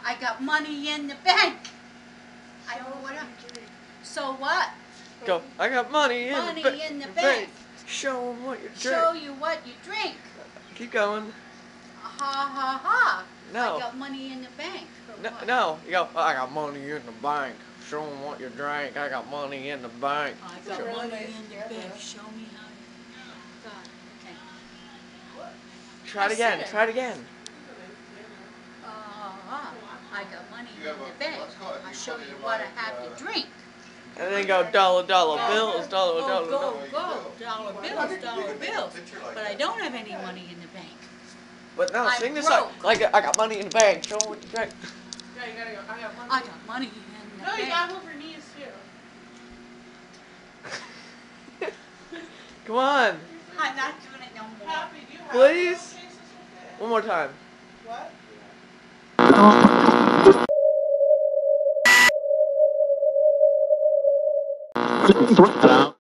I got money in the bank. I don't know what I'm doing. So what? Go. I got money in the bank. Show 'em what you drink. Show you what you drink. Keep going. Ha ha ha. No. I got money in the bank. No. You go. I got money in the bank. Show 'em what you drink. I got money in the bank. I got money in the bank. Show me how. God. Okay. Try it again. Try it again. I got money in the bank. I'll show you what I have to drink. And then go dollar bills, dollar. Go. Dollar bills. But I don't have any money in the bank. But no, sing this song. Like, I got money in the bank. Show 'em what you drink. Yeah, you gotta go. I got money. I got money in the bank. No, you gotta move your knees too. Come on. I'm not doing it no more. Happy, do you have Please? cases with One more time. What? Hello?